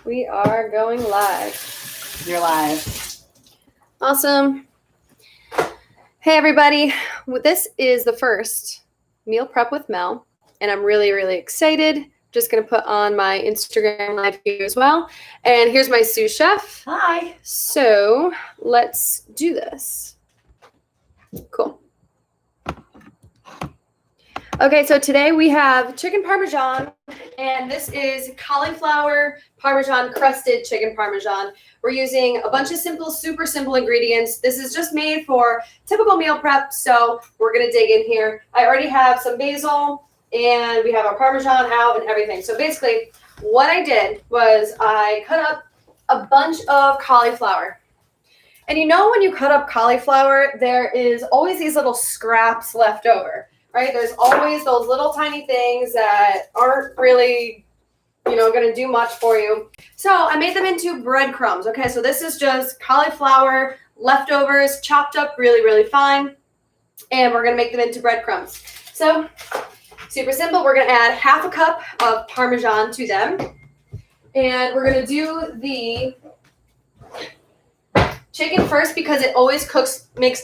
We are going live. You're live. Awesome. Hey, everybody. This is the first Meal Prep with Mel, and I'm really, really excited. Just going to put on my Instagram live here as well. And here's my sous chef. Hi. So let's do this. Cool. Okay, so today we have chicken parmesan, and this is cauliflower parmesan crusted chicken parmesan. We're using a bunch of super simple ingredients. This is just made for typical meal prep, so we're gonna dig in here. I already have some basil, and we have our parmesan out and everything. So basically, what I did was I cut up a bunch of cauliflower. And you know when you cut up cauliflower, there is always these little scraps left over. Right? There's always those little tiny things that aren't really, going to do much for you. So I made them into breadcrumbs. Okay, so this is just cauliflower leftovers chopped up really, really fine. And we're going to make them into breadcrumbs. So super simple. We're going to add half a cup of Parmesan to them. And we're going to do the chicken first because it always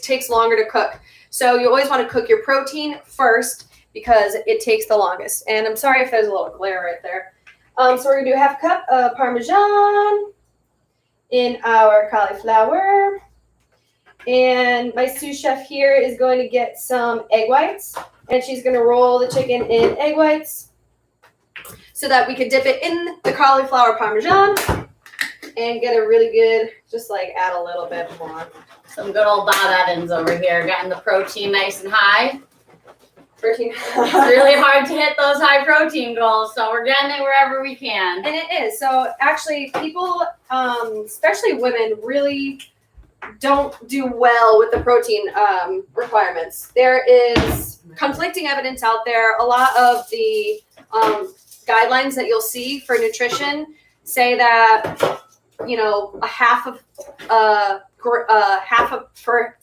takes longer to cook. So you always want to cook your protein first because it takes the longest. And I'm sorry if there's a little glare right there. So we're going to do half a cup of Parmesan in our cauliflower. And my sous chef here is going to get some egg whites. And she's going to roll the chicken in egg whites so that we can dip it in the cauliflower Parmesan and get a really good, just like add a little bit more. Some good old Bob Evans over here, getting the protein nice and high. Protein. It's really hard to hit those high protein goals, so we're getting it wherever we can. And it is. So actually, people, especially women, really don't do well with the protein requirements. There is conflicting evidence out there. A lot of the guidelines that you'll see for nutrition say that, for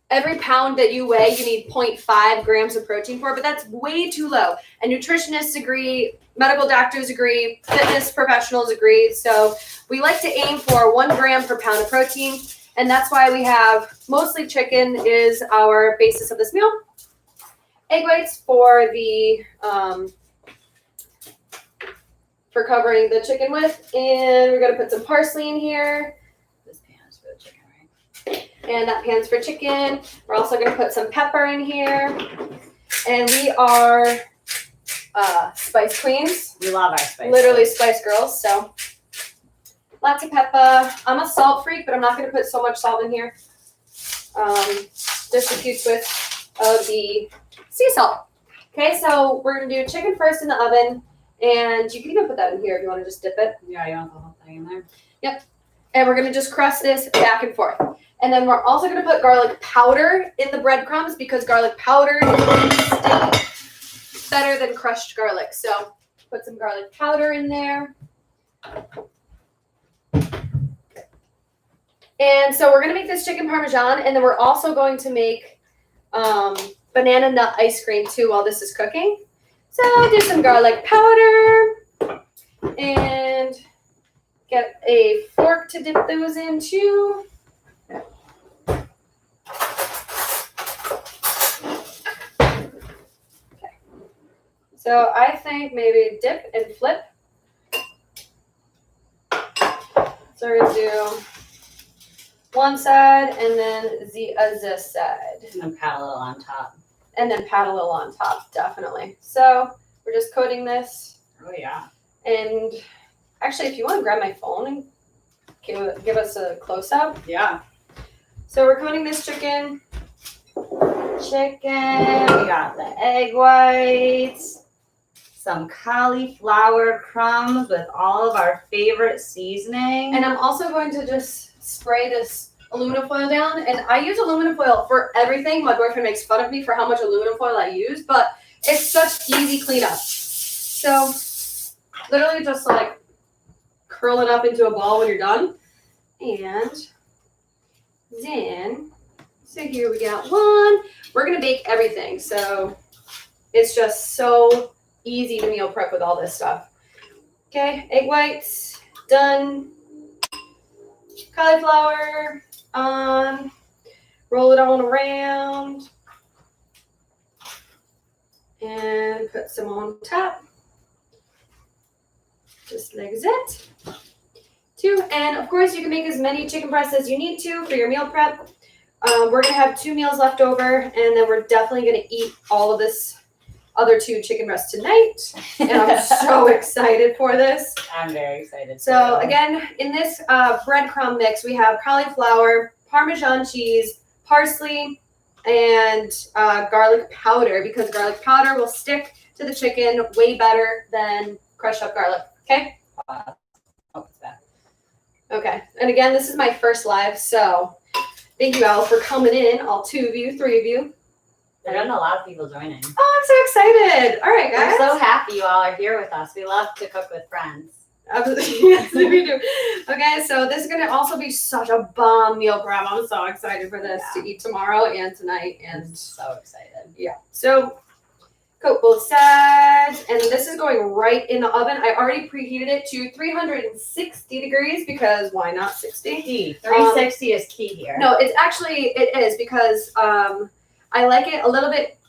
every pound that you weigh, you need 0.5 grams of protein for, but that's way too low. And nutritionists agree, medical doctors agree, fitness professionals agree. So we like to aim for 1 gram per pound of protein. And that's why we have mostly chicken is our basis of this meal. Egg whites for the, for covering the chicken with. And we're going to put some parsley in here. And that pan's for chicken. We're also going to put some pepper in here. And we are spice queens. We love our spice. Literally spice girls. So lots of pepper. I'm a salt freak, but I'm not going to put so much salt in here. Just a few twists of the sea salt. Okay, so we're going to do chicken first in the oven. And you can even put that in here if you want to just dip it. Yeah, you want the whole thing in there? Yep. And we're going to just crust this back and forth. And then we're also going to put garlic powder in the breadcrumbs because garlic powder is better than crushed garlic. So put some garlic powder in there. And so we're going to make this chicken parmesan, and then we're also going to make banana nut ice cream too while this is cooking. So do some garlic powder and get a fork to dip those into. So I think maybe dip and flip. So we're going to do one side and then the other side. And then pat a little on top. And then pat a little on top, definitely. So we're just coating this. Oh, yeah. And actually, if you want to grab my phone and give us a close-up. Yeah. So we're coating this chicken. We got the egg whites. Some cauliflower crumbs with all of our favorite seasoning. And I'm also going to just spray this aluminum foil down. And I use aluminum foil for everything. My boyfriend makes fun of me for how much aluminum foil I use, but it's such easy cleanup. So literally just like curl it up into a ball when you're done. And then, so here we got one. We're going to bake everything. So it's just so easy to meal prep with all this stuff. Okay, egg whites done. Cauliflower on. Roll it on around. And put some on top. Just like that. 2, and of course you can make as many chicken breasts as you need to for your meal prep. We're gonna have 2 meals left over, and then we're definitely gonna eat all of this other 2 chicken breasts tonight. And I'm so excited for this. I'm very excited. So again, in this breadcrumb mix, we have cauliflower, Parmesan cheese, parsley, and garlic powder, because garlic powder will stick to the chicken way better than crushed up garlic. Okay? Okay. And again, this is my first live, so thank you all for coming in, all 2 of you, 3 of you. There are a lot of people joining. Oh, I'm so excited. All right, guys. We're so happy you all are here with us. We love to cook with friends. Yes, we do. Okay, so this is going to also be such a bomb meal prep. I'm so excited for this to eat tomorrow and tonight. And so excited. Yeah. So coat both sides, and this is going right in the oven. I already preheated it to 360 degrees because why not 60? Key. 360 is key here. No, it is because I like it a little bit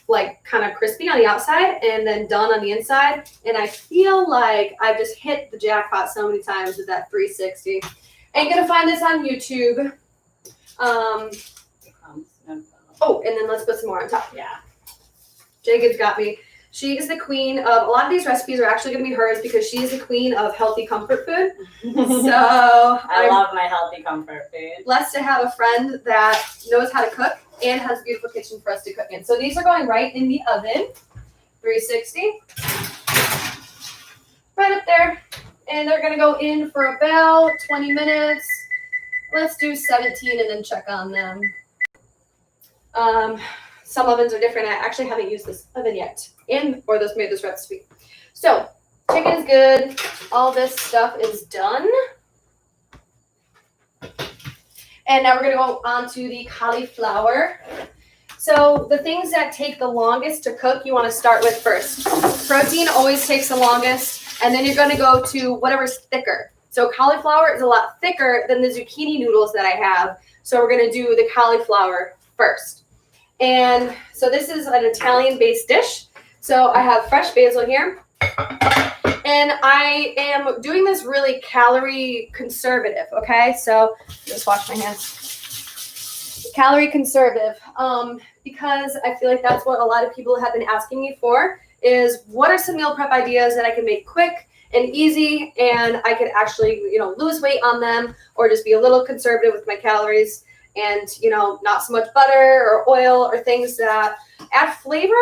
like kind of crispy on the outside and then done on the inside. And I feel like I've just hit the jackpot so many times with that 360. Ain't gonna find this on YouTube. Oh, and then let's put some more on top. Yeah. Jacob's got me. She is the queen of, a lot of these recipes are actually going to be hers because she is the queen of healthy comfort food. So I love my healthy comfort food. Blessed to have a friend that knows how to cook and has a beautiful kitchen for us to cook in. So these are going right in the oven, 360. Right up there. And they're going to go in for about 20 minutes. Let's do 17 and then check on them. Some ovens are different. I actually haven't used this oven yet, or this made this recipe. So chicken is good. All this stuff is done. And now we're going to go on to the cauliflower. So the things that take the longest to cook, you want to start with first. Protein always takes the longest, and then you're going to go to whatever's thicker. So cauliflower is a lot thicker than the zucchini noodles that I have. So we're going to do the cauliflower first. And so this is an Italian-based dish. So I have fresh basil here. And I am doing this really calorie conservative, okay? So just wash my hands. Calorie conservative, because I feel like that's what a lot of people have been asking me for, is what are some meal prep ideas that I can make quick and easy, and I could actually, lose weight on them, or just be a little conservative with my calories. And, not so much butter or oil or things that add flavor,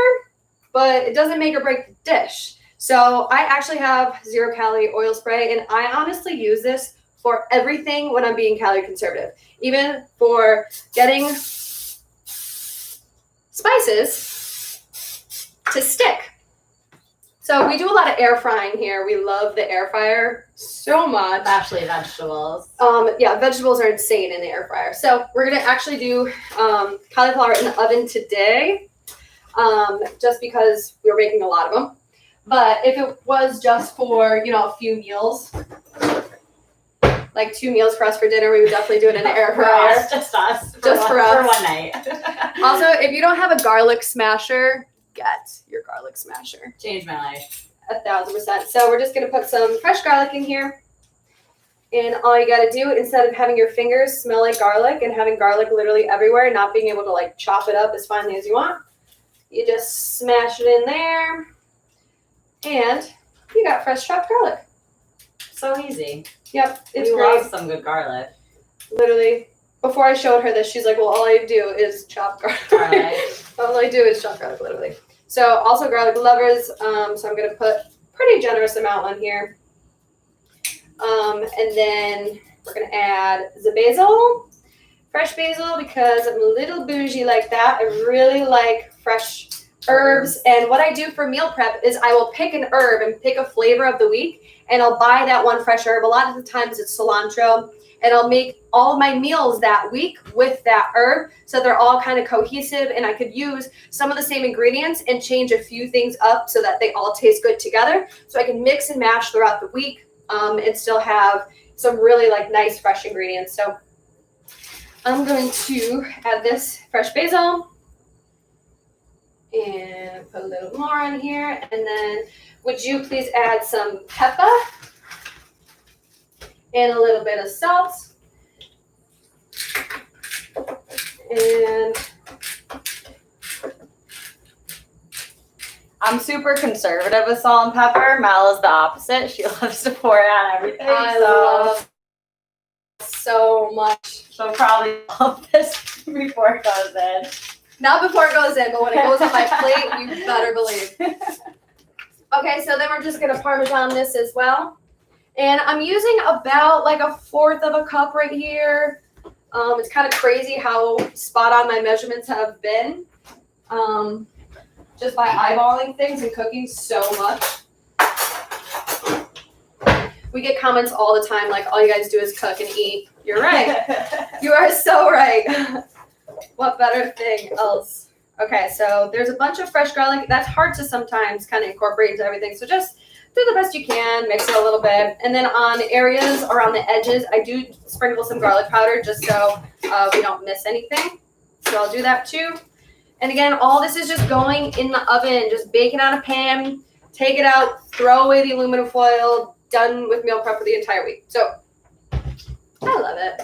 but it doesn't make or break the dish. So I actually have 0-calorie oil spray, and I honestly use this for everything when I'm being calorie conservative, even for getting spices to stick. So we do a lot of air frying here. We love the air fryer so much. Especially vegetables. Yeah, vegetables are insane in the air fryer. So we're going to actually do cauliflower in the oven today, just because we're making a lot of them. But if it was just for, a few meals, like 2 meals for us for dinner, we would definitely do it in the air fryer. Just us. Just for us. For one night. Also, if you don't have a garlic smasher, get your garlic smasher. Changed my life. 1,000%. So we're just going to put some fresh garlic in here. And all you got to do, instead of having your fingers smell like garlic and having garlic literally everywhere and not being able to chop it up as finely as you want, you just smash it in there. And you got fresh chopped garlic. So easy. Yep, it's we great. love some good garlic. Literally, before I showed her this, she's like, well, all I do is chop garlic. All I do is chop garlic, literally. So also garlic lovers, so I'm going to put pretty generous amount on here. And then we're going to add the basil, fresh basil, because I'm a little bougie like that. I really like fresh herbs. And what I do for meal prep is I will pick an herb and pick a flavor of the week, and I'll buy that one fresh herb. A lot of the times it's cilantro, and I'll make all of my meals that week with that herb, so they're all kind of cohesive, and I could use some of the same ingredients and change a few things up so that they all taste good together. So I can mix and mash throughout the week and still have some really like nice fresh ingredients. So I'm going to add this fresh basil and put a little more on here. And then would you please add some pepper and a little bit of salt. And I'm super conservative with salt and pepper. Mel is the opposite. She loves to pour it on everything. I love so much. She'll probably love this before it goes in. Not before it goes in, but when it goes on my plate, you better believe. Okay, so then we're just gonna Parmesan this as well. And I'm using about like 1/4 of a cup right here. It's kind of crazy how spot on my measurements have been. Just by eyeballing things and cooking so much. We get comments all the time like, all you guys do is cook and eat. You're right. You are so right. What better thing else? Okay, so there's a bunch of fresh garlic. That's hard to sometimes kind of incorporate into everything. So just do the best you can, mix it a little bit. And then on areas around the edges, I do sprinkle some garlic powder just so we don't miss anything. So I'll do that too. And again, all this is just going in the oven, just bake it on a pan, take it out, throw away the aluminum foil, done with meal prep for the entire week. So I love it.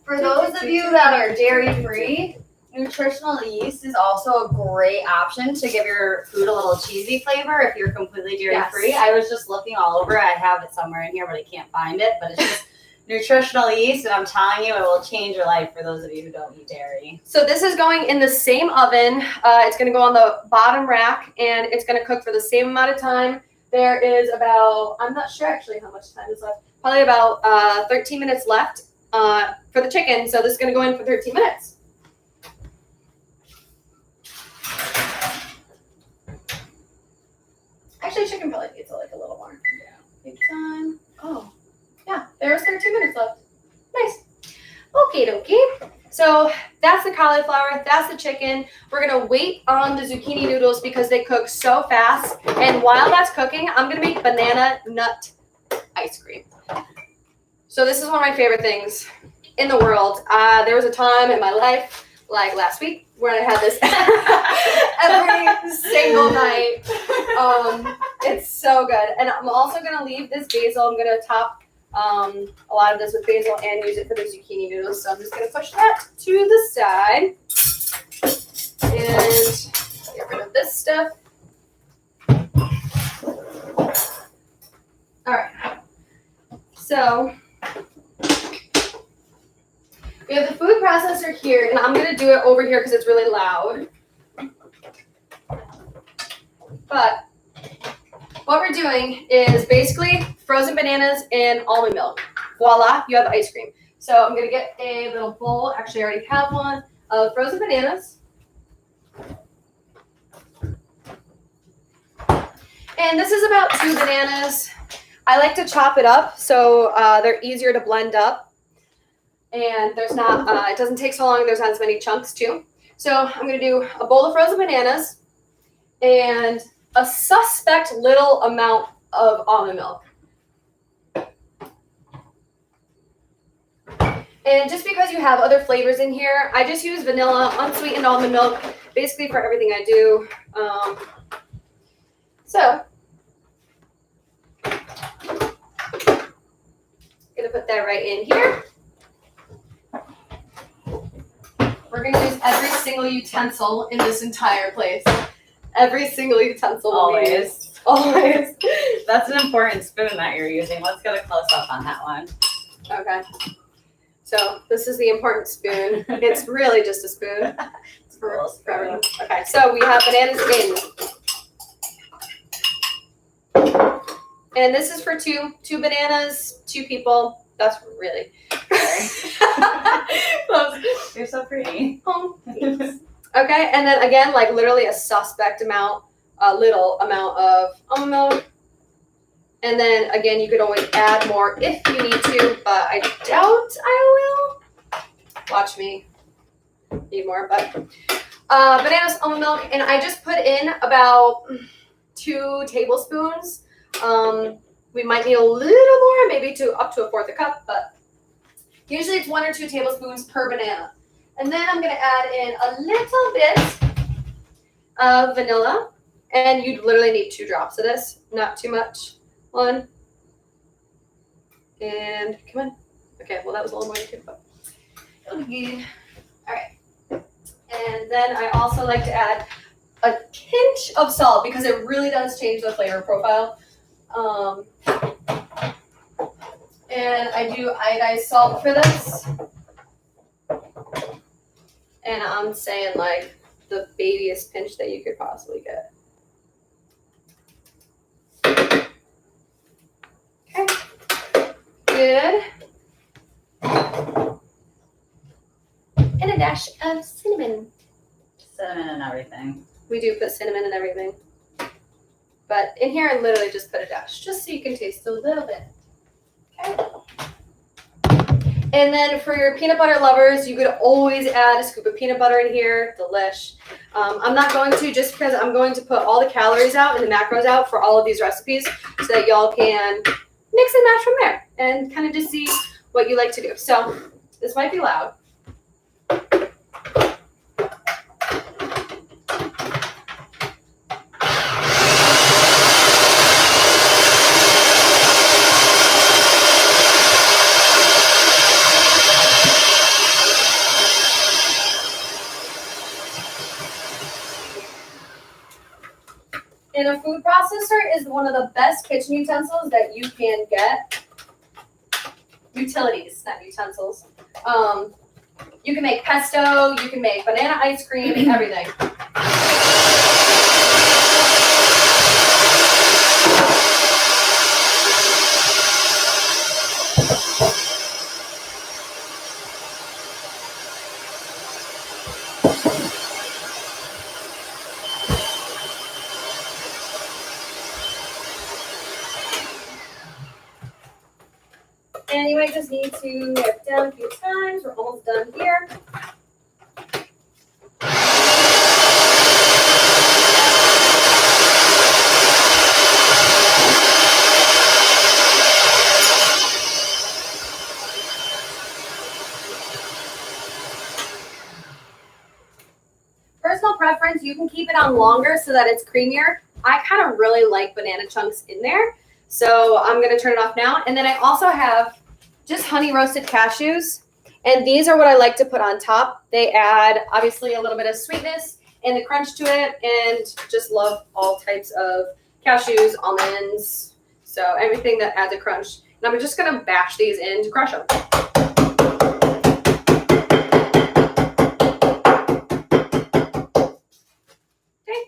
For those of you that are dairy-free, nutritional yeast is also a great option to give your food a little cheesy flavor if you're completely dairy-free. Yes. I was just looking all over. I have it somewhere in here, but I can't find it. But it's just nutritional yeast, and I'm telling you, it will change your life for those of you who don't eat dairy. So this is going in the same oven. It's going to go on the bottom rack, and it's going to cook for the same amount of time. There is about, I'm not sure actually how much time is left, probably about 13 minutes left for the chicken. So this is going to go in for 13 minutes. Actually, chicken probably needs like a little more. Yeah. Big time. Oh, yeah, there's 13 minutes left. Nice. Okie dokie. So that's the cauliflower, that's the chicken. We're gonna wait on the zucchini noodles because they cook so fast. And while that's cooking, I'm gonna make banana nut ice cream. So this is one of my favorite things in the world. There was a time in my life, like last week, where I had this every single night. It's so good. And I'm also gonna leave this basil. I'm gonna top a lot of this with basil and use it for the zucchini noodles. So I'm just going to push that to the side and get rid of this stuff. All right. So we have the food processor here, and I'm going to do it over here because it's really loud. But what we're doing is basically frozen bananas and almond milk. Voila, you have ice cream. So I'm going to get a little bowl, actually I already have one, of frozen bananas. And this is about 2 bananas. I like to chop it up so they're easier to blend up. And there's not, it doesn't take so long, there's not as many chunks too. So I'm going to do a bowl of frozen bananas and a suspect little amount of almond milk. And just because you have other flavors in here, I just use vanilla, unsweetened almond milk, basically for everything I do. So, gonna put that right in here. We're gonna use every single utensil in this entire place. Every single utensil. Always. Always. That's an important spoon that you're using. Let's get a close up on that one. Okay. So this is the important spoon. It's really just a spoon. It's for everyone. Okay, so we have bananas in. And this is for two bananas, 2 people. That's really. You're so pretty. Oh, thanks. Okay, and then again, like literally a suspect amount, a little amount of almond milk. And then again, you could always add more if you need to, but I doubt I will. Watch me. Need more, but bananas, almond milk, and I just put in about 2 tablespoons We might need a little more, maybe up to a fourth a cup, but usually it's 1 or 2 tablespoons per banana. And then I'm gonna add in a little bit of vanilla, and you literally need 2 drops of this, not too much. 1, and come on. Okay, well that was a little more than 2, but it'll be good. All right. And then I also like to add a pinch of salt because it really does change the flavor profile. And I do iodized salt for this. And I'm saying like the babyest pinch that you could possibly get. Okay. Good. And a dash of cinnamon. Cinnamon and everything. We do put cinnamon in everything. But in here, I literally just put a dash, just so you can taste a little bit. Okay. And then for your peanut butter lovers, you could always add a scoop of peanut butter in here. Delish. I'm not going to, just because I'm going to put all the calories out and the macros out for all of these recipes so that y'all can mix and match from there and kind of just see what you like to do. So this might be loud. And a food processor is one of the best kitchen utensils that you can get. Utilities, not utensils. You can make pesto, you can make banana ice cream, everything. And you might just need to wipe down a few times. We're almost done here. Personal preference, you can keep it on longer so that it's creamier. I kind of really like banana chunks in there. So I'm going to turn it off now. And then I also have just honey roasted cashews. And these are what I like to put on top. They add obviously a little bit of sweetness and the crunch to it, and just love all types of cashews, almonds, so everything that adds a crunch. And I'm just going to bash these in to crush them. Okay.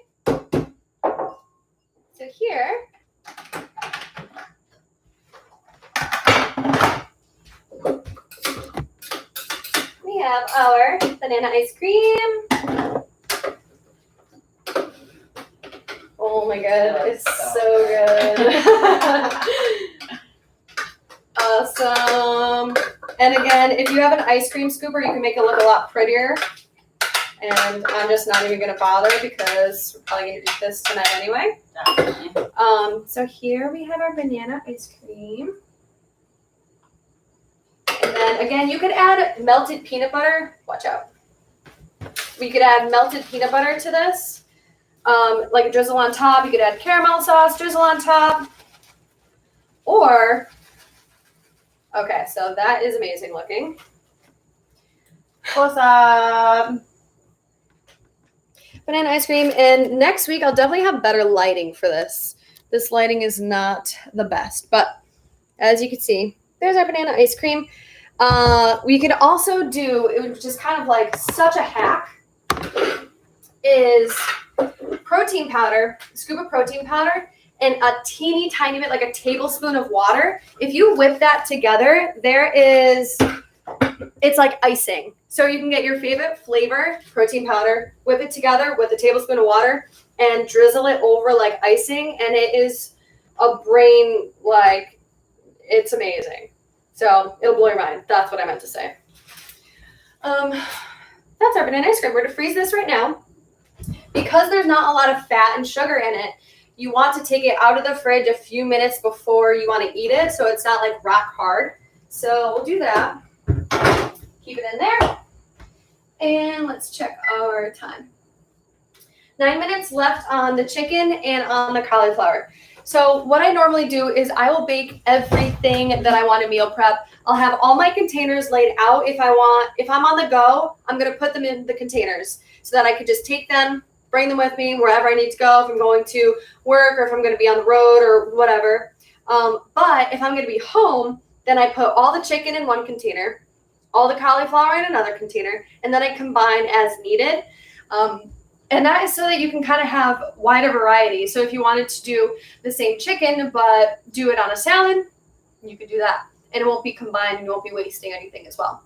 So here, we have our banana ice cream. Oh my god, it's so good. Awesome. And again, if you have an ice cream scooper, you can make it look a lot prettier. And I'm just not even gonna bother because we're probably gonna eat this tonight anyway. Definitely. So here we have our banana ice cream. And then again, you could add melted peanut butter. Watch out. We could add melted peanut butter to this. Like a drizzle on top. You could add caramel sauce, drizzle on top. Or, okay, so that is amazing looking. Close up. Banana ice cream. And next week, I'll definitely have better lighting for this. This lighting is not the best. But as you can see, there's our banana ice cream. We could also do, which is kind of like such a hack, is protein powder, a scoop of protein powder, and a teeny tiny bit, like a tablespoon of water. If you whip that together, it's like icing. So you can get your favorite flavor, protein powder, whip it together with a tablespoon of water, and drizzle it over like icing, and it is a brain, like, it's amazing. So it'll blow your mind. That's what I meant to say. That's our banana ice cream. We're going to freeze this right now. Because there's not a lot of fat and sugar in it, you want to take it out of the fridge a few minutes before you want to eat it, so it's not like rock hard. So we'll do that. Keep it in there. And let's check our time. 9 minutes left on the chicken and on the cauliflower. So what I normally do is I will bake everything that I want to meal prep. I'll have all my containers laid out. If I'm on the go, I'm going to put them in the containers so that I could just take them, bring them with me wherever I need to go, if I'm going to work or if I'm going to be on the road or whatever. But if I'm going to be home, then I put all the chicken in one container, all the cauliflower in another container, and then I combine as needed. And that is so that you can kind of have wider variety. So if you wanted to do the same chicken, but do it on a salad, you could do that. And it won't be combined and you won't be wasting anything as well.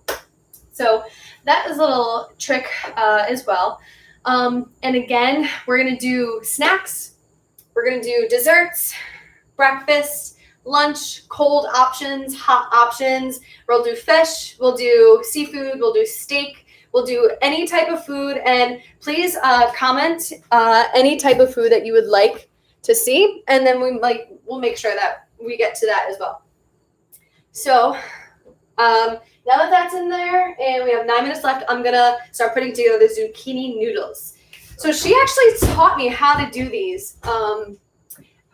So that is a little trick as well. And again, we're going to do snacks. We're going to do desserts, breakfast, lunch, cold options, hot options. We'll do fish. We'll do seafood. We'll do steak. We'll do any type of food, and please comment any type of food that you would like to see, and then we'll make sure that we get to that as well. So now that that's in there, and we have 9 minutes left, I'm gonna start putting together the zucchini noodles. So she actually taught me how to do these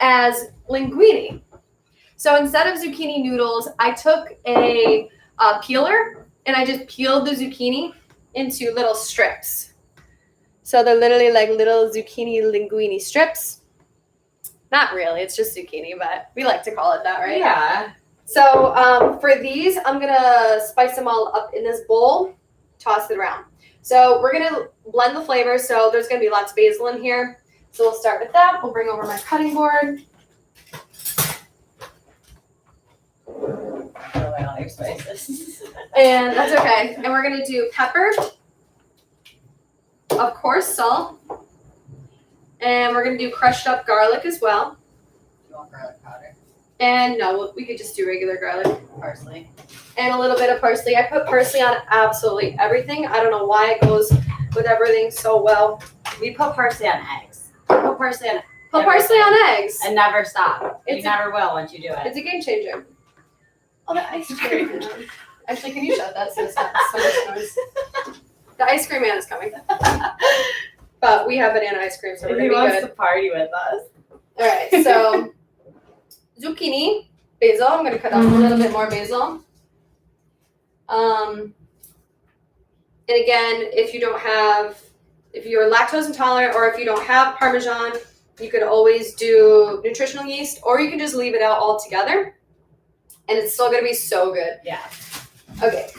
as linguine. So instead of zucchini noodles, I took a peeler and I just peeled the zucchini into little strips. So they're literally like little zucchini linguine strips. Not really, it's just zucchini, but we like to call it that, right? Yeah. So for these, I'm gonna spice them all up in this bowl, toss it around. So we're gonna blend the flavors, so there's gonna be lots of basil in here. So we'll start with that. We'll bring over my cutting board. Spices. And that's okay. And we're gonna do pepper, of course, salt, and we're gonna do crushed up garlic as well. You want garlic powder? And no, we could just do regular garlic. Parsley. And a little bit of parsley. I put parsley on absolutely everything. I don't know why it goes with everything so well. We put parsley on eggs. Put parsley on eggs. and never stop. You It's never will once you do it. It's a game changer. Oh, the ice cream. Actually, can you shut that so it's not so much noise? The ice cream man is coming. But we have banana ice cream, so we're He gonna be wants good. to party with us. All right, so zucchini, basil. I'm gonna cut off a little bit more basil. And again, if you're lactose intolerant or if you don't have Parmesan, you could always do nutritional yeast, or you can just leave it out altogether. And it's still gonna be so good. Yeah. Okay.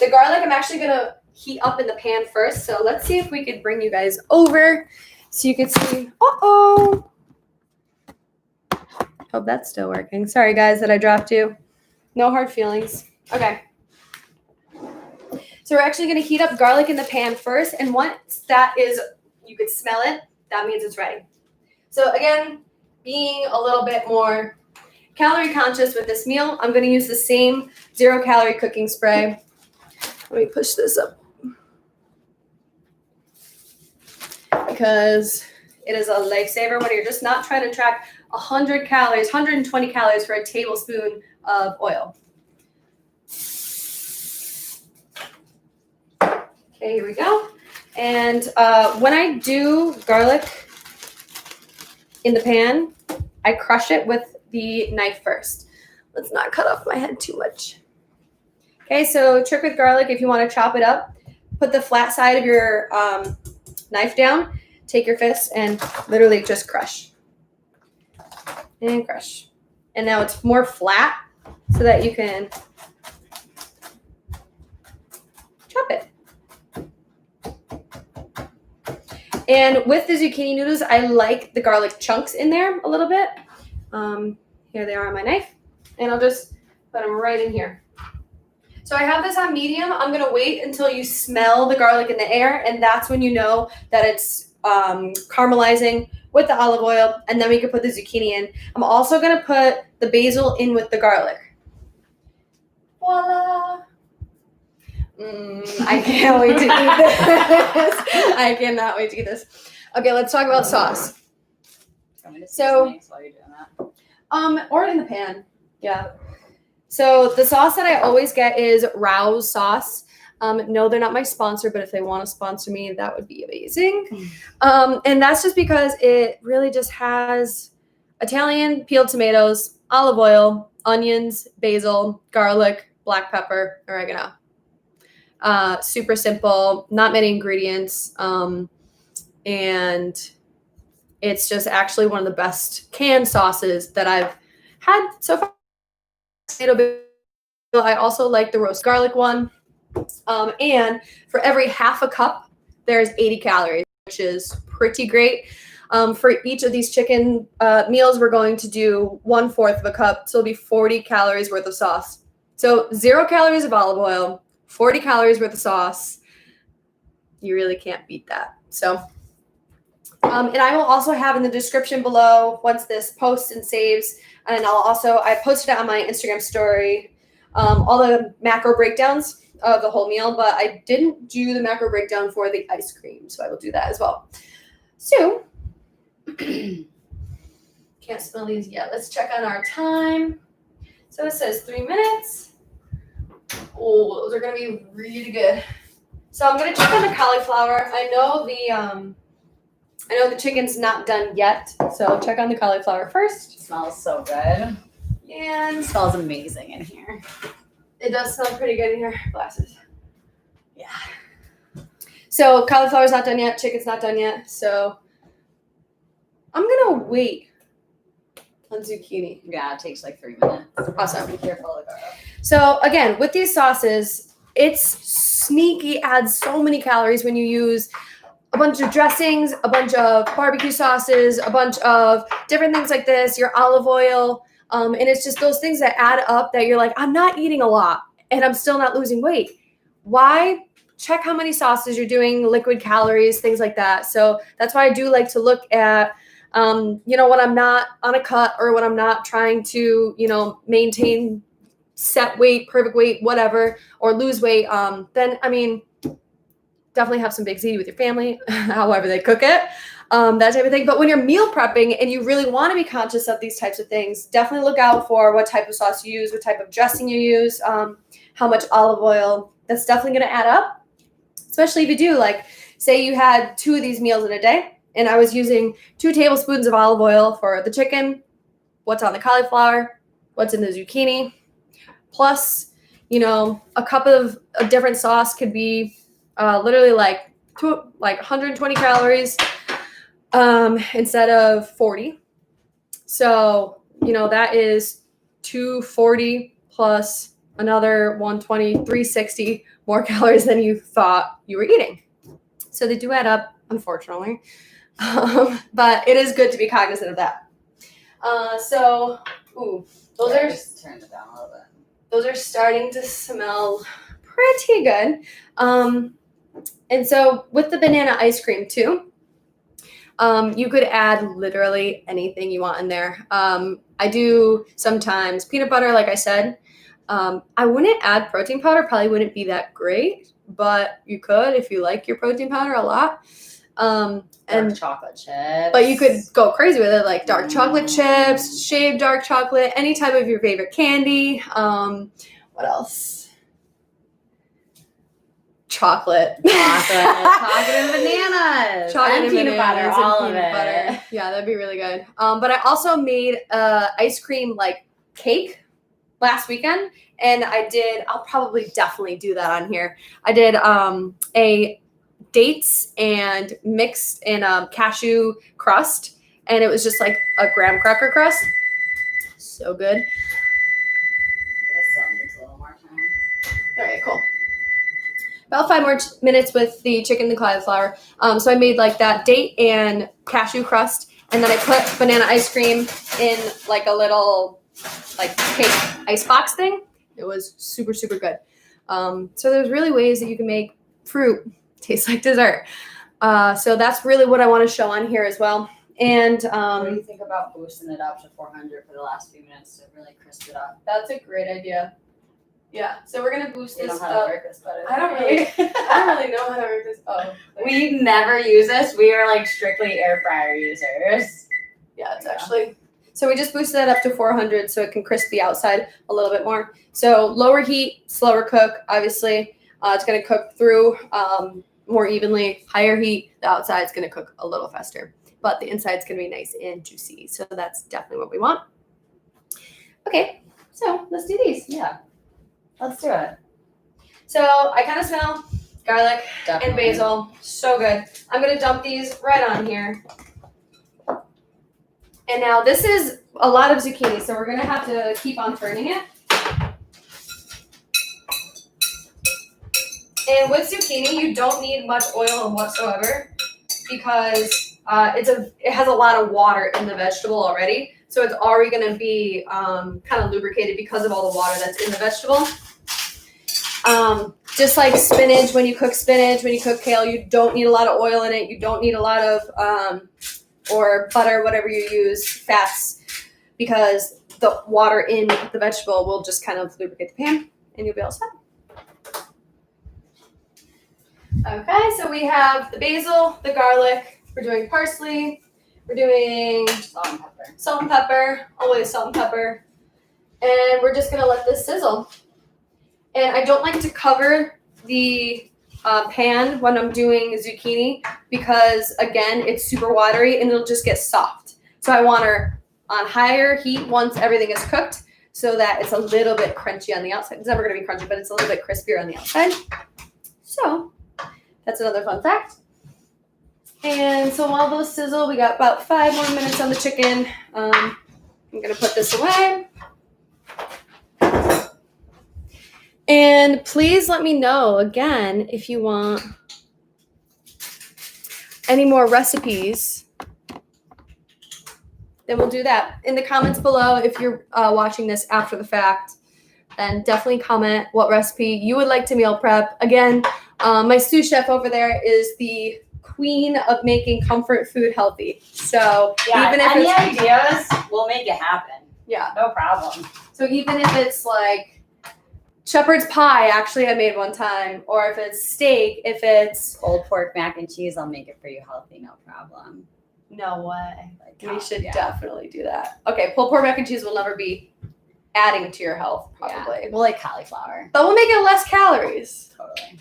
The garlic, I'm actually gonna heat up in the pan first. So let's see if we could bring you guys over so you can see. Uh-oh. Hope that's still working. Sorry guys that I dropped you. No hard feelings. Okay. So we're actually gonna heat up garlic in the pan first. And once that is, you could smell it, that means it's ready. So again, being a little bit more calorie conscious with this meal, I'm going to use the same 0-calorie cooking spray. Let me push this up because it is a lifesaver when you're just not trying to track 100 calories, 120 calories for a tablespoon of oil. Okay, here we go. And when I do garlic in the pan, I crush it with the knife first. Let's not cut off my head too much. Okay, so trick with garlic, if you want to chop it up, put the flat side of your knife down, take your fist and literally just crush. And crush. And now it's more flat so that you can chop it. And with the zucchini noodles, I like the garlic chunks in there a little bit. Here they are on my knife, and I'll just put them right in here. So I have this on medium. I'm gonna wait until you smell the garlic in the air, and that's when you know that it's caramelizing with the olive oil, and then we can put the zucchini in. I'm also gonna put the basil in with the garlic. Voila! I can't wait to eat this. I cannot wait to eat this. Okay, let's talk about sauce. So- while you're doing that. Or in the pan. Yeah. So the sauce that I always get is Raos sauce. No, they're not my sponsor, but if they want to sponsor me, that would be amazing. And that's just because it really just has Italian peeled tomatoes, olive oil, onions, basil, garlic, black pepper, oregano. Super simple, not many ingredients. And it's just actually one of the best canned sauces that I've had so far. I also like the roast garlic one. And for every half a cup, there's 80 calories, which is pretty great. For each of these chicken meals, we're going to do 1/4 of a cup. So it'll be 40 calories worth of sauce. So 0 calories of olive oil, 40 calories worth of sauce. You really can't beat that. So, and I will also have in the description below once this posts and saves. And I posted it on my Instagram story, all the macro breakdowns of the whole meal, but I didn't do the macro breakdown for the ice cream, so I will do that as well. So, can't smell these yet. Let's check on our time. So it says 3 minutes. Oh, those are gonna be really good. So I'm gonna check on the cauliflower. I know the chicken's not done yet, so check on the cauliflower first. It smells so good. And It smells amazing in here. it does smell pretty good in here. Glasses. Yeah. So cauliflower's not done yet, chicken's not done yet. So I'm gonna wait on zucchini. Yeah, it takes like 3 minutes. Awesome. Be careful with that. So again, with these sauces, it's sneaky adds so many calories when you use a bunch of dressings, a bunch of barbecue sauces, a bunch of different things like this, your olive oil. And it's just those things that add up that you're like, I'm not eating a lot and I'm still not losing weight. Why? Check how many sauces you're doing, liquid calories, things like that. So that's why I do like to look at, when I'm not on a cut or when I'm not trying to, maintain set weight, perfect weight, whatever, or lose weight. Then, definitely have some big ziti with your family, however they cook it, that type of thing. But when you're meal prepping and you really want to be conscious of these types of things, definitely look out for what type of sauce you use, what type of dressing you use, how much olive oil. That's definitely going to add up, especially if you do, like, say you had 2 of these meals in a day, and I was using 2 tablespoons of olive oil for the chicken, what's on the cauliflower, what's in the zucchini, plus, a cup of a different sauce could be literally like 120 calories instead of 40. So, that is 240 plus another 120, 360 more calories than you thought you were eating. So they do add up, unfortunately. But it is good to be cognizant of that. Those are just turn it down a little bit. Those are starting to smell pretty good. And so with the banana ice cream too, you could add literally anything you want in there. I do sometimes peanut butter, like I said. I wouldn't add protein powder, probably wouldn't be that great, but you could if you like your protein powder a lot. And chocolate chips. But you could go crazy with it, like dark chocolate chips, shaved dark chocolate, any type of your favorite candy. What else? Chocolate chocolate and bananas. Chocolate and peanut butter, bananas and all peanut of butter. it. Yeah, that'd be really good. But I also made ice cream like cake last weekend, and I'll probably definitely do that on here. I did a dates and mixed in cashew crust, and it was just like a graham cracker crust. So good. This still needs a little more time. All right, cool. About 5 more minutes with the chicken and cauliflower. So I made like that date and cashew crust, and then I put banana ice cream in like a little like cake icebox thing. It was super, super good. So there's really ways that you can make fruit taste like dessert. So that's really what I want to show on here as well. And What do you think about boosting it up to 400 for the last few minutes to really crisp it up? that's a great idea. Yeah. So we're gonna boost You this know how to up. work this better. I don't really know how to work this. Oh, We never use this. We are like strictly air fryer users. Yeah, it's actually. So we just boosted that up to 400 so it can crisp the outside a little bit more. So lower heat, slower cook, obviously. It's going to cook through more evenly. Higher heat, the outside's going to cook a little faster. But the inside's going to be nice and juicy. So that's definitely what we want. Okay, so let's do these. Yeah. Let's do it. So I kind of smell garlic and Definitely. basil. So good. I'm going to dump these right on here. And now this is a lot of zucchini, so we're going to have to keep on turning it. And with zucchini, you don't need much oil whatsoever because it has a lot of water in the vegetable already. So it's already going to be kind of lubricated because of all the water that's in the vegetable. Just like spinach, when you cook kale, you don't need a lot of oil in it. You don't need a lot of or butter, whatever you use, fats, because the water in the vegetable will just kind of lubricate the pan and you'll be all set. Okay, so we have the basil, the garlic, we're doing parsley, we're doing salt and pepper, always salt and pepper, and we're just gonna let this sizzle. And I don't like to cover the pan when I'm doing zucchini because, again, it's super watery and it'll just get soft. So I want her on higher heat once everything is cooked so that it's a little bit crunchy on the outside. It's never going to be crunchy, but it's a little bit crispier on the outside. So that's another fun fact. And so while those sizzle, we got about 5 more minutes on the chicken. I'm going to put this away. And please let me know, again, if you want any more recipes, then we'll do that. In the comments below, if you're watching this after the fact, then definitely comment what recipe you would like to meal prep. Again, my sous chef over there is the queen of making comfort food healthy. So Yeah, even if any it's ideas, we'll make it happen. Yeah. No problem. So even if it's like shepherd's pie, actually I made one time, or if it's steak, if it's Pulled pork mac and cheese, I'll make it for you healthy, no problem. no way. Like, We should yeah. definitely do that. Okay, pulled pork mac and cheese will never be adding to your health, probably. Yeah. We'll like cauliflower. But we'll make it less calories. Totally.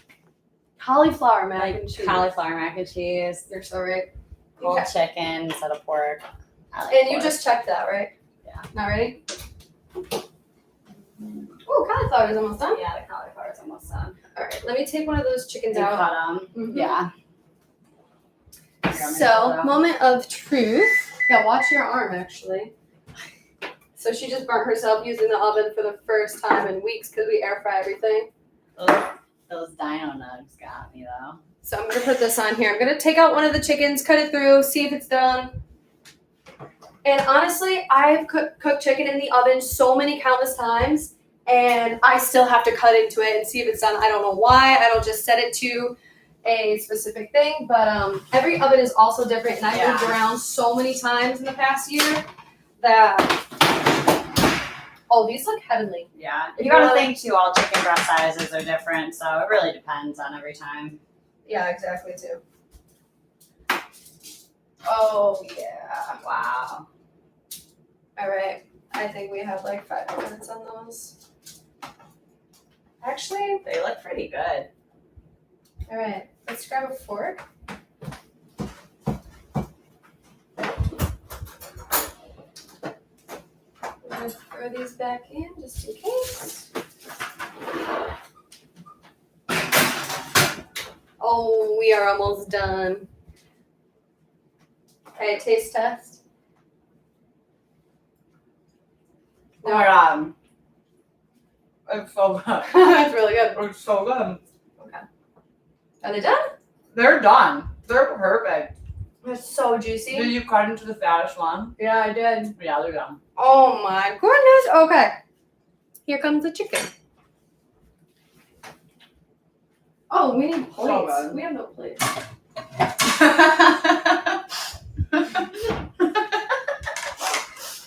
Cauliflower mac Like and cheese. cauliflower mac and cheese, You're so right. pulled Okay. chicken instead of pork. I like And you pork. just checked that, right? Yeah. Not ready? Oh, cauliflower is almost done. Yeah, the cauliflower is almost done. All right, let me take one of those chickens And out. cut them. Mhm. Yeah. So, moment of truth. Yeah, watch your arm, actually. So she just burnt herself using the oven for the first time in weeks because we air fry everything. Those dino nugs got me though. So I'm gonna put this on here. I'm gonna take out one of the chickens, cut it through, see if it's done. And honestly, I've cooked chicken in the oven so many countless times, and I still have to cut into it and see if it's done. I don't know why. I don't just set it to a specific thing, but every oven is also different, and I've moved around so many times in the past year that these look heavenly. Yeah. You gotta think too, all chicken breast sizes are different, so it really depends on every time. Yeah, exactly too. Oh yeah. Wow. All right. I think we have like 5 minutes on those. Actually, They look pretty good. all right. Let's grab a fork. We're gonna throw these back in just in case. Oh, we are almost done. Okay, taste test. Or it's so good. It's really good. It's so good. Are they done? They're done. They're perfect. It's so juicy. Did you cut into the fattest one? Yeah, I did. Yeah, they're done. Oh my goodness. Okay. Here comes the chicken. Oh, we need So plates. good. We have no plates.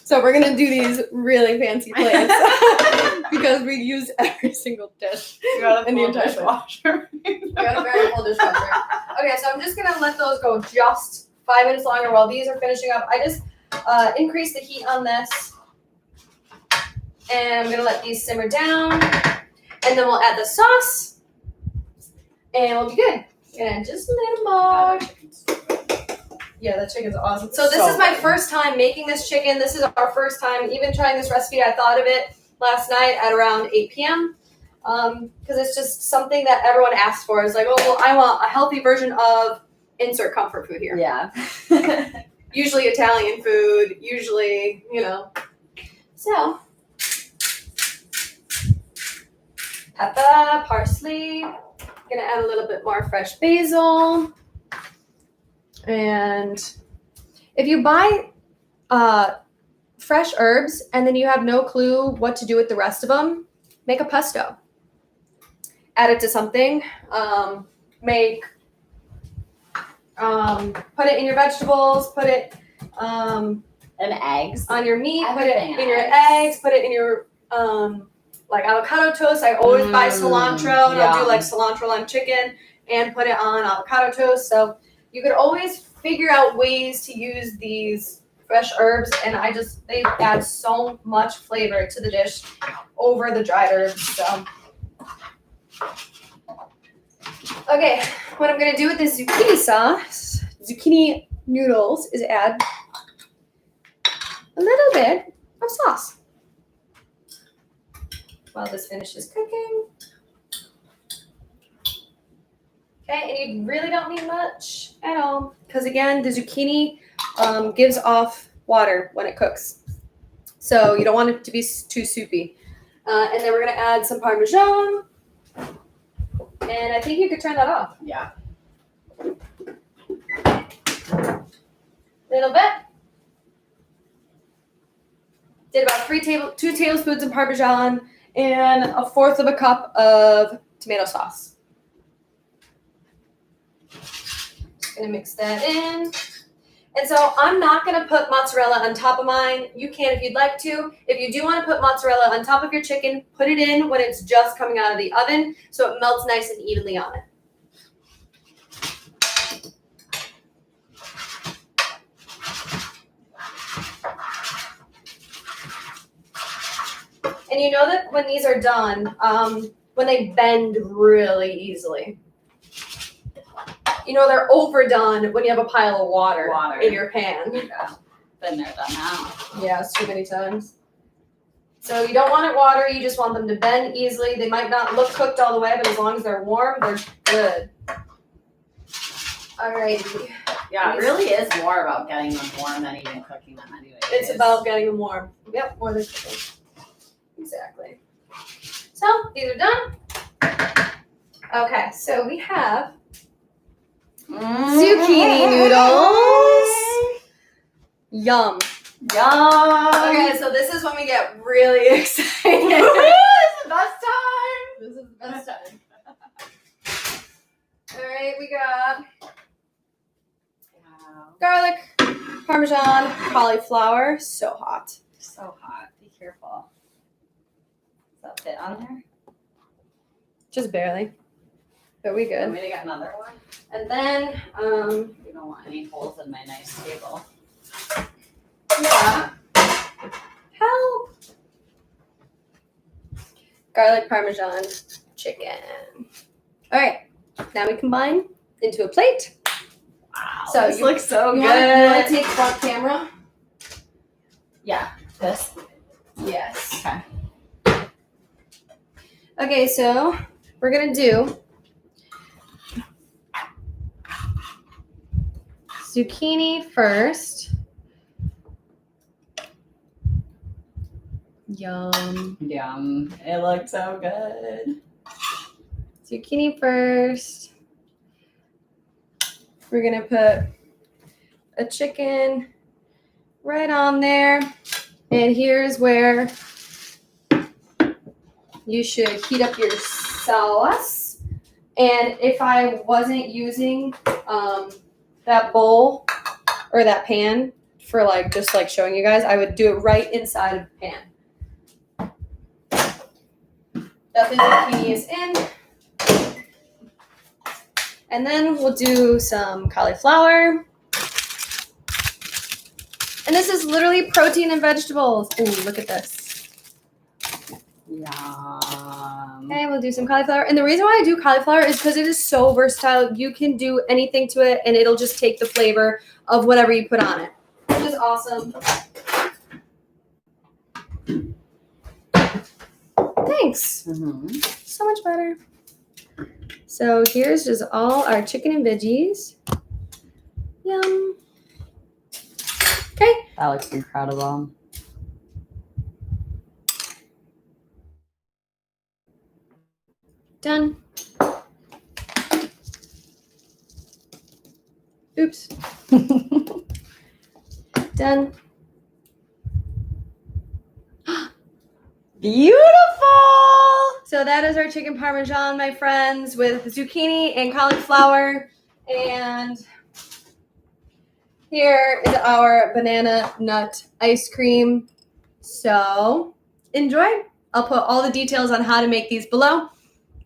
So we're gonna do these really fancy plates because we use every single dish. You got a In the full entire dishwasher. We got a very full dishwasher. Okay, so I'm just gonna let those go just 5 minutes longer while these are finishing up. increase the heat on this. And I'm gonna let these simmer down. And then we'll add the sauce. And we'll be good. And just a little more. Yeah, that chicken's awesome. So this is my first time making this chicken. This is our first time even trying this recipe. I thought of it last night at around 8 p.m. Because it's just something that everyone asks for. It's like, oh, well, I want a healthy version of insert comfort food here. Yeah. Usually Italian food, usually, you know. So, pepper, parsley. Gonna add a little bit more fresh basil. And if you buy fresh herbs and then you have no clue what to do with the rest of them, make a pesto. Add it to something. Put it in your vegetables. Put it And eggs. on your meat. Everything Put it in your eggs. Put it in your like avocado toast. I always buy cilantro, and I'll do like cilantro lime chicken and put it on avocado toast. So you could always figure out ways to use these fresh herbs, and they add so much flavor to the dish over the dried herbs. So okay, what I'm gonna do with this zucchini noodles is add a little bit of sauce while this finishes cooking. Okay, and you really don't need much at all because again, the zucchini gives off water when it cooks. So you don't want it to be too soupy. And then we're gonna add some Parmesan. And I think you could turn that off. Yeah. Little bit. Did about 2 tablespoons of Parmesan and 1/4 of a cup of tomato sauce. Just gonna mix that in. And so I'm not gonna put mozzarella on top of mine. You can if you'd like to. If you do want to put mozzarella on top of your chicken, put it in when it's just coming out of the oven so it melts nice and evenly on it. And you know that when these are done, when they bend really easily. You know they're overdone when you have a pile of water in your pan. Yeah. Been there, done that. Yeah, it's too many times. So you don't want it watery, you just want them to bend easily. They might not look cooked all the way, but as long as they're warm, they're good. Alrighty. Yeah, it really is more about getting them warm than even cooking them anyway. It's about getting them warm. Yep, more than cooking. Exactly. So these are done. Okay, so we have zucchini noodles. Yum. Yum. Okay, so this is when we get really excited. This is the best time. This is the best time. All right, we got garlic, Parmesan, cauliflower. So hot. So hot. Be careful. Does that fit on there? Just barely. But we Want good. me to get another one? And then, You don't want any holes in my nice table. yeah. Help. Garlic Parmesan chicken. All right. Now we combine into a plate. Wow. So this you- looks so You good. want to take front camera? Yeah. This. Yes. Okay. Okay, so we're gonna do zucchini first. Yum. Yum. It looks so good. Zucchini first. We're gonna put a chicken right on there. And here's where you should heat up your sauce. And if I wasn't using that bowl or that pan for just showing you guys, I would do it right inside of the pan. That the zucchini is in. And then we'll do some cauliflower. And this is literally protein and vegetables. Ooh, look at this. Yum. Okay, we'll do some cauliflower. And the reason why I do cauliflower is because it is so versatile. You can do anything to it, and it'll just take the flavor of whatever you put on it, which is awesome. Thanks. So much better. So here's just all our chicken and veggies. Yum. Okay. That looks incredible. Done. Oops. Done. Beautiful. So that is our chicken parmesan, my friends, with zucchini and cauliflower. And here is our banana nut ice cream. So enjoy. I'll put all the details on how to make these below.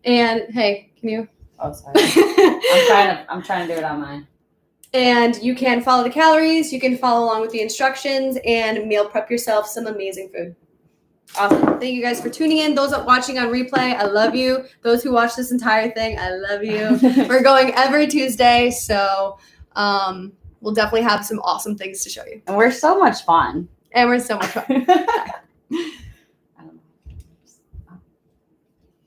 And hey, can you? Oh, sorry. I'm trying to do it on mine. And you can follow the calories. You can follow along with the instructions and meal prep yourself some amazing food. Awesome. Thank you guys for tuning in. Those watching on replay, I love you. Those who watch this entire thing, I love you. We're going every Tuesday, so we'll definitely have some awesome things to show you. And we're so much fun. And we're so much fun.